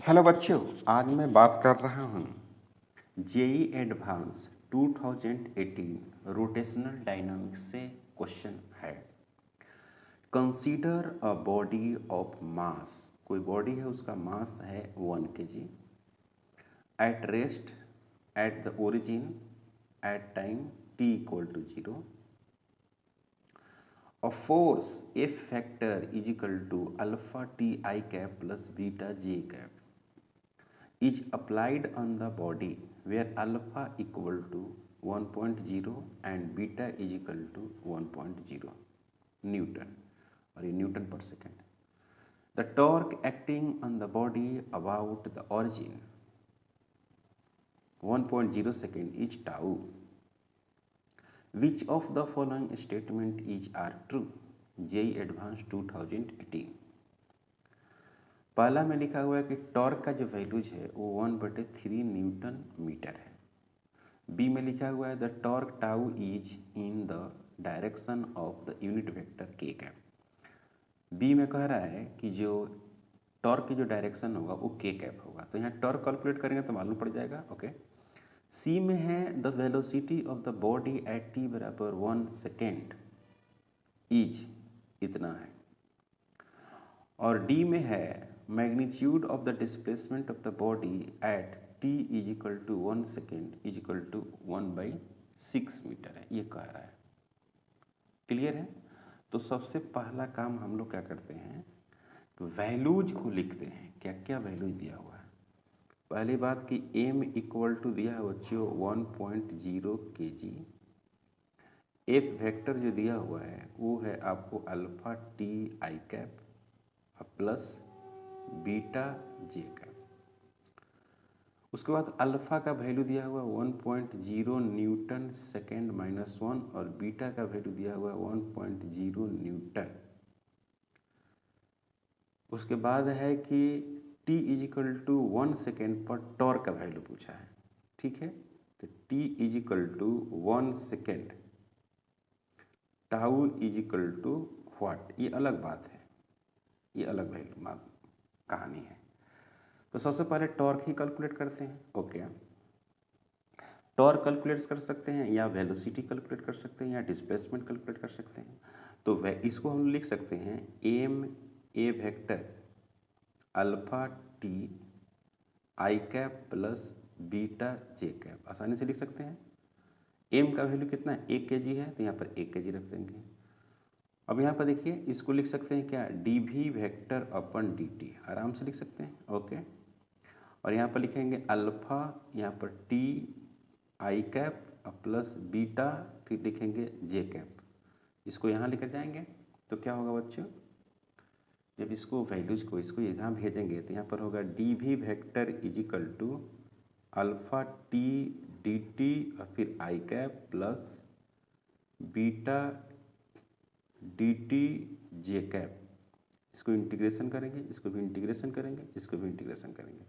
Hello बच्चों, आज मैं बात कर रहा हूँ जेई एडवांस 2018 रोटेशनल डायनामिक्स से क्वेश्चन है। Consider a body of mass, कोई बॉडी है उसका मास है 1 kg at rest at the origin at time t equal to 0। A force F factor is equal to alpha T I cap plus beta J cap is applied on the body where alpha equal to 1.0 and beta is equal to 1.0 Newton or in Newton per second. The torque acting on the body about the origin 1.0 second is tau. Which of the following statement is are true? JEE Advanced 2018। पहला में लिखा हुआ है कि torque का जो values है वो 1/3 न्यूटन मीटर है। बी में लिखा हुआ है the torque tau is in the direction of the unit vector के कैप। बी में कह रहा है कि जो टॉर्क की जो डायरेक्शन होगा वो के कैप होगा, तो यहाँ टॉर्क कैलकुलेट करेंगे तो मालूम पड़ जाएगा। ओके, सी में है the velocity of the body at T बराबर 1 सेकेंड इज इतना है, और डी में है magnitude of the displacement of the body at T is equal to 1 second is equal to 1/6 metre है, ये कह रहा है। क्लियर है? तो सबसे पहला काम हम लोग क्या करते हैं, वैल्यूज को लिखते हैं, क्या क्या वैल्यूज दिया हुआ है। पहली बात कि m इक्वल टू दिया है बच्चों 1.0 kg। एफ वेक्टर जो दिया हुआ है वो है आपको alpha T I cap plus beta J cap. उसके बाद अल्फा का वैल्यू दिया हुआ 1.0 न्यूटन सेकेंड -1 और बीटा का वैल्यू दिया हुआ 1.0 न्यूटन। उसके बाद है कि t is equal to 1 second पर टॉर्क का वैल्यू पूछा है। ठीक है, तो t is equal to 1 second, tau is equal to what, ये अलग बात है, ये अलग वैल्यू कहानी है। तो सबसे पहले टॉर्क ही कैलकुलेट करते हैं। ओके, टॉर्क कैलकुलेट कर सकते हैं या वेलोसिटी कैलकुलेट कर सकते हैं या डिस्प्लेसमेंट कैलकुलेट कर सकते हैं। तो इसको हम लिख सकते हैं M A vector alpha T I cap plus beta J cap, आसानी से लिख सकते हैं। एम का वैल्यू कितना है, 1 kg है, तो यहाँ पर 1 kg रख देंगे। अब यहाँ पर देखिए इसको लिख सकते हैं क्या, डी वी वेक्टर अपन डी टी, आराम से लिख सकते हैं। ओके, और यहाँ पर लिखेंगे अल्फा, यहाँ पर T I cap plus beta, फिर लिखेंगे जे कैप। इसको यहाँ लेकर जाएंगे तो क्या होगा बच्चों, जब इसको वैल्यूज को इसको यहाँ भेजेंगे तो यहाँ पर होगा D V vector is equal to alpha T D T और फिर I cap plus beta D T J cap. इसको इंटीग्रेशन करेंगे, इसको भी इंटीग्रेशन करेंगे, इसको भी इंटीग्रेशन करेंगे।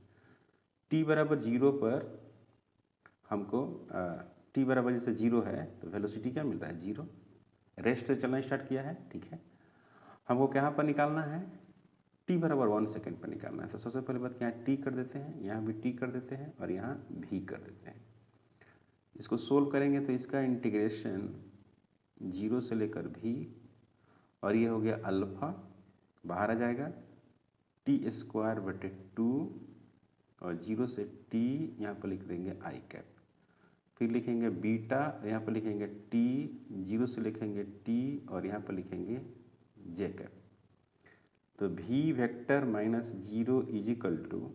t बराबर 0 पर हमको t बराबर जैसे 0 है तो वेलोसिटी क्या मिल रहा है, 0। रेस्ट से चलना स्टार्ट किया है। ठीक है, हमको कहाँ पर निकालना है, t बराबर 1 सेकेंड पर निकालना है। तो सबसे पहले बात यहाँ t कर देते हैं, यहाँ भी t कर देते हैं और यहाँ v कर देते हैं। इसको सोल्व करेंगे तो इसका इंटीग्रेशन 0 से लेकर v, और ये हो गया अल्फा, बाहर आ जाएगा t²/2 और 0 से t, यहाँ पर लिख देंगे आई कैप, फिर लिखेंगे बीटा, यहाँ पर लिखेंगे t, 0 से लिखेंगे t और यहाँ पर लिखेंगे जे कैप। तो v vector -0 is equal to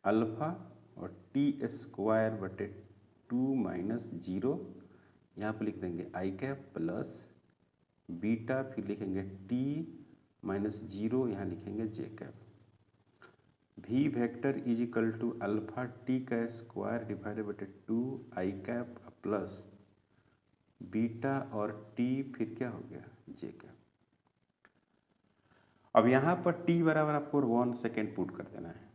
alpha और t²/2 -0, यहाँ पर लिख देंगे आई कैप प्लस बीटा, फिर लिखेंगे t -0, यहाँ लिखेंगे J cap. v vector is equal to alpha t²/2 I cap plus beta और t, फिर क्या हो गया, जे कैप। अब यहाँ पर t बराबर आपको 1 सेकेंड पुट कर देना है,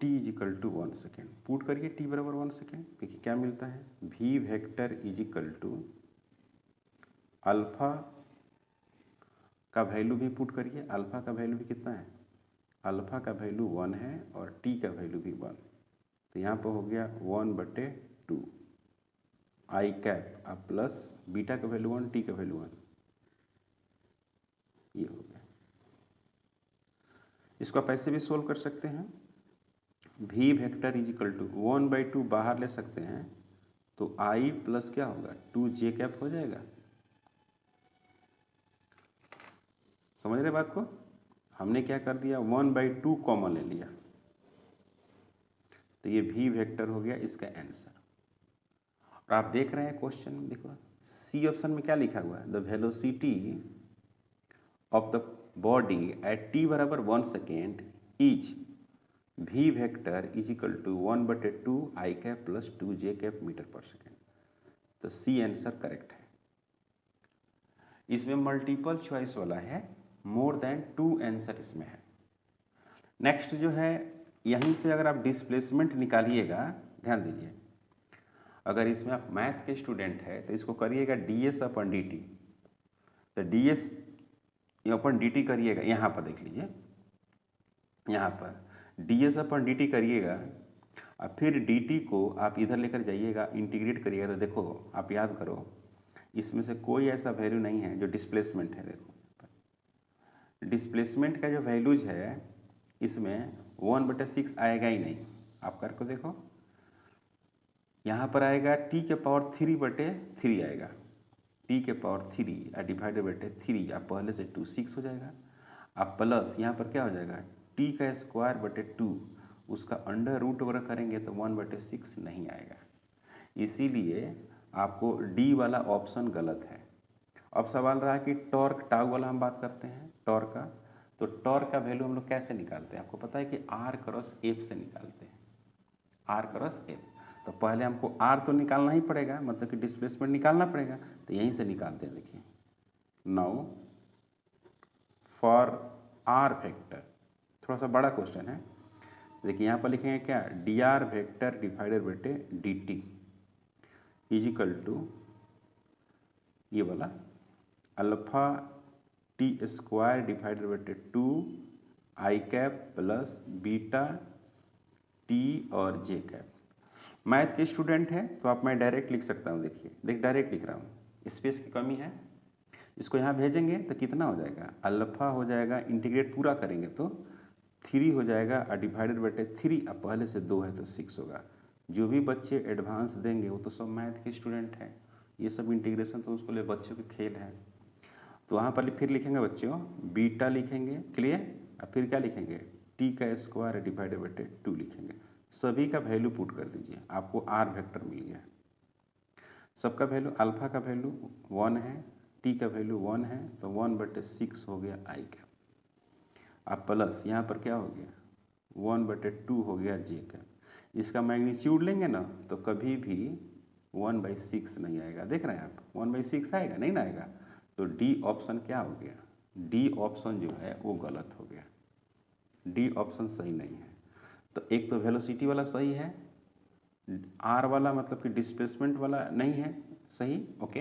t is equal to 1 second put करिए, t बराबर 1 सेकेंड। देखिए क्या मिलता है, v vector is equal to alpha का वैल्यू भी पुट करिए, अल्फा का वैल्यू भी कितना है अल्फ़ा का वैल्यू 1 है और टी का वैल्यू भी 1, तो यहाँ पर हो गया 1/2 आई कैप अब प्लस बीटा का वैल्यू 1 टी का वैल्यू 1, ये हो गया। इसको आप ऐसे भी सोल्व कर सकते हैं, v vector is equal to 1/2 बाहर ले सकते हैं तो i प्लस क्या होगा 2j कैप हो जाएगा। समझ रहे बात को? हमने क्या कर दिया 1/2 कॉमन ले लिया, तो ये v वेक्टर हो गया इसका आंसर। और आप देख रहे हैं क्वेश्चन में, देखो सी ऑप्शन में क्या लिखा हुआ है, the velocity of the body at t बराबर 1 second is v vector is equal to 1/2 I cap plus 2j cap metre पर सेकेंड। तो सी आंसर करेक्ट है। इसमें मल्टीपल चॉइस वाला है, मोर देन 2 आंसर इसमें है। नेक्स्ट जो है, यहीं से अगर आप डिस्प्लेसमेंट निकालिएगा, ध्यान दीजिए, अगर इसमें आप मैथ के स्टूडेंट है तो इसको करिएगा ds अपन dt, तो ds अपन dt करिएगा, यहाँ पर देख लीजिए, यहाँ पर ds अपन dt करिएगा और फिर dt को आप इधर लेकर जाइएगा, इंटीग्रेट करिएगा, तो देखो आप याद करो इसमें से कोई ऐसा वैल्यू नहीं है जो डिस्प्लेसमेंट है। देखो डिस्प्लेसमेंट का जो वैल्यूज है इसमें 1/6 आएगा ही नहीं। आप करके देखो, यहाँ पर आएगा t के पावर 3/3 आएगा, t के पावर 3 डिवाइडेड बाई 3, आप पहले से 2 6 हो जाएगा। अब प्लस यहाँ पर क्या हो जाएगा t का स्क्वायर बटे 2, उसका अंडर रूट वगैरह करेंगे तो 1/6 नहीं आएगा। इसीलिए आपको डी वाला ऑप्शन गलत है। अब सवाल रहा कि टॉर्क टाउ वाला हम बात करते हैं टॉर्क का, तो टॉर्क का वैल्यू हम लोग कैसे निकालते हैं? आपको पता है कि r क्रॉस f से निकालते हैं, r क्रॉस f। तो पहले हमको r तो निकालना ही पड़ेगा, मतलब कि डिस्प्लेसमेंट निकालना पड़ेगा, तो यहीं से निकालते हैं। देखिए नाउ फॉर r वेक्टर, थोड़ा सा बड़ा क्वेश्चन है, देखिए यहाँ पर लिखेंगे क्या, dr वेक्टर डिवाइडेड बटे dt इज इक्वल टू ये वाला अल्फा टी स्क्वायर डिवाइडेड बटे 2 आई कैप प्लस बीटा टी और जे कैप। मैथ के स्टूडेंट हैं तो आप मैं डायरेक्ट लिख सकता हूँ, देखिए डायरेक्ट लिख रहा हूँ, स्पेस की कमी है। इसको यहाँ भेजेंगे तो कितना हो जाएगा, अल्फा हो जाएगा, इंटीग्रेट पूरा करेंगे तो 3 हो जाएगा और डिवाइडेड बटे 3, अब पहले से 2 है तो 6 होगा। जो भी बच्चे एडवांस देंगे वो तो सब मैथ के स्टूडेंट हैं, ये सब इंटीग्रेशन तो उसको लिए बच्चों के खेल है। तो वहाँ पर फिर लिखेंगे बच्चों बीटा लिखेंगे, क्लियर, और फिर क्या लिखेंगे टी का स्क्वायर डिवाइडेड बटे 2 लिखेंगे। सभी का वैल्यू पुट कर दीजिए, आपको आर वेक्टर मिल गया। सबका वैल्यू, अल्फा का वैल्यू 1 है, टी का वैल्यू 1 है, तो 1/6 हो गया आई का। अब प्लस यहाँ पर क्या हो गया 1/2 हो गया जे का। इसका मैग्नीट्यूड लेंगे ना तो कभी भी 1/6 नहीं आएगा। देख रहे हैं आप 1/6 आएगा नहीं ना आएगा, तो डी ऑप्शन क्या हो गया, डी ऑप्शन जो है वो गलत हो गया, डी ऑप्शन सही नहीं है। तो एक तो वेलोसिटी वाला सही है, आर वाला मतलब कि डिस्प्लेसमेंट वाला नहीं है सही, ओके।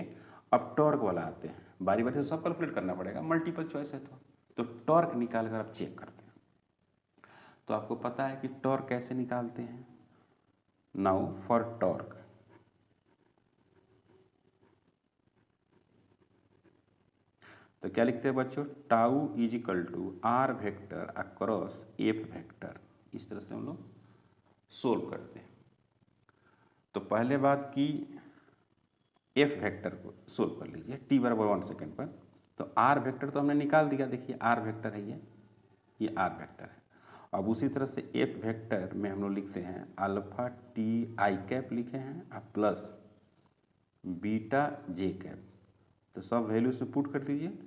अब टॉर्क वाला आते हैं, बारी बारी से सब कैलकुलेट करना पड़ेगा, मल्टीपल चॉइस है तो टॉर्क निकाल कर आप चेक करते हैं। तो आपको पता है कि टॉर्क कैसे निकालते हैं। नाउ फॉर टॉर्क, तो क्या लिखते हैं बच्चों, tau is equal to R vector across F vector. इस तरह से हम लोग सोल्व करते हैं। तो पहले बात की एफ वेक्टर को सोल्व कर लीजिए टी बराबर 1 सेकेंड पर। तो आर वेक्टर तो हमने निकाल दिया, देखिए आर वेक्टर है ये आर वेक्टर है। अब उसी तरह से एफ वेक्टर में हम लोग लिखते हैं अल्फा टी आई कैप लिखे हैं और प्लस बीटा जे कैप। तो सब वैल्यू से पुट कर दीजिए,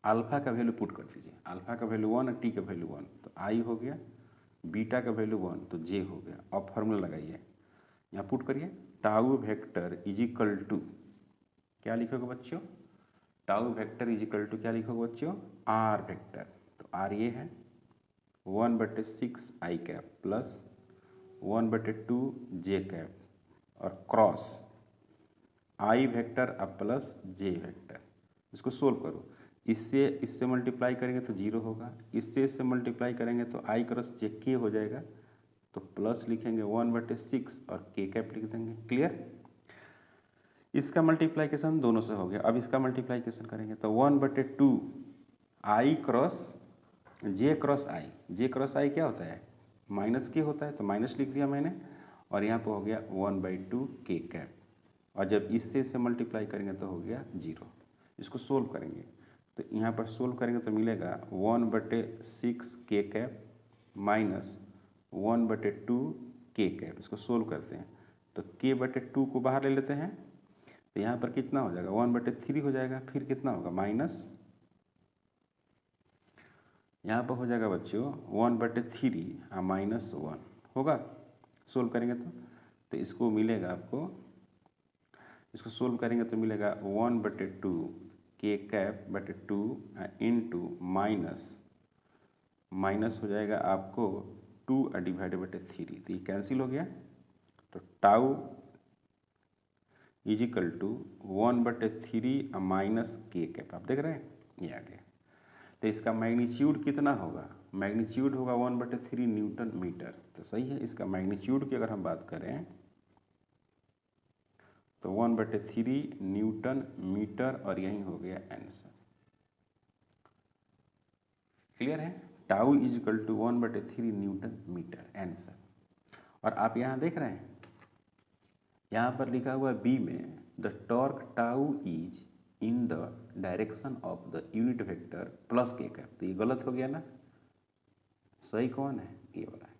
अल्फा का वैल्यू पुट कर दीजिए, अल्फा का वैल्यू 1 और टी का वैल्यू 1, तो आई हो गया, बीटा का वैल्यू 1 तो जे हो गया। अब फॉर्मूला लगाइए, यहाँ पुट करिए tau vector is equal to क्या लिखोगे बच्चों, tau vector is equal to क्या लिखोगे बच्चों, आर वेक्टर। तो आर ये है 1/6 आई कैप प्लस 1/2 जे कैप और क्रॉस आई वेक्टर अब प्लस जे वेक्टर। इसको सोल्व करो, इससे मल्टीप्लाई करेंगे तो 0 होगा, इससे मल्टीप्लाई करेंगे तो आई क्रॉस जे के हो जाएगा, तो प्लस लिखेंगे 1/6 और के कैप लिख देंगे। क्लियर। इसका मल्टीप्लाइकेशन दोनों से हो गया। अब इसका मल्टीप्लाइकेशन करेंगे तो 1/2 आई क्रॉस आई। जे क्रॉस आई क्या होता है, माइनस के होता है, तो माइनस लिख दिया मैंने, और यहाँ पर हो गया 1/2 के कैप, और जब इससे मल्टीप्लाई करेंगे तो हो गया 0। इसको सोल्व करेंगे तो यहाँ पर सोल्व करेंगे तो मिलेगा 1/6 के कैप माइनस 1/2 के कैप। इसको सोल्व करते हैं तो k/2 को बाहर ले लेते हैं, तो यहाँ पर कितना हो जाएगा 1/3 हो जाएगा, फिर कितना होगा माइनस, यहाँ पर हो जाएगा बच्चों 1/3 माइनस 1 होगा। सोल्व करेंगे तो इसको मिलेगा आपको, इसको सोल्व करेंगे तो मिलेगा 1/2 के कैप बटे 2 इंटू माइनस हो जाएगा आपको 2 डिवाइडेड बटे 3, तो ये कैंसिल हो गया। तो टाउ इजिकल टू 1/3 माइनस के कैप, आप देख रहे हैं ये आ गया। तो इसका मैग्नीट्यूड कितना होगा, मैग्नीट्यूड होगा 1/3 न्यूटन मीटर। तो सही है, इसका मैग्नीट्यूड की अगर हम बात करें तो 1/3 न्यूटन मीटर, और यही हो गया आंसर। क्लियर है, tau is equal to 1/3 newton metre answer. और आप यहाँ देख रहे हैं, यहाँ पर लिखा हुआ बी में the torque tau is in the direction of the unit vector plus के कैप, तो ये गलत हो गया ना, सही कौन है, ये वाला है।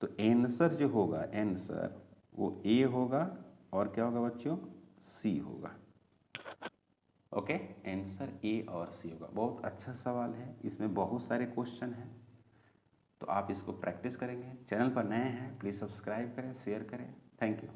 तो आंसर जो होगा, आंसर वो ए होगा, और क्या होगा बच्चों, सी होगा। ओके, आंसर ए और सी होगा। बहुत अच्छा सवाल है, इसमें बहुत सारे क्वेश्चन हैं, तो आप इसको प्रैक्टिस करेंगे। चैनल पर नए हैं प्लीज़ सब्सक्राइब करें, शेयर करें। Thank you.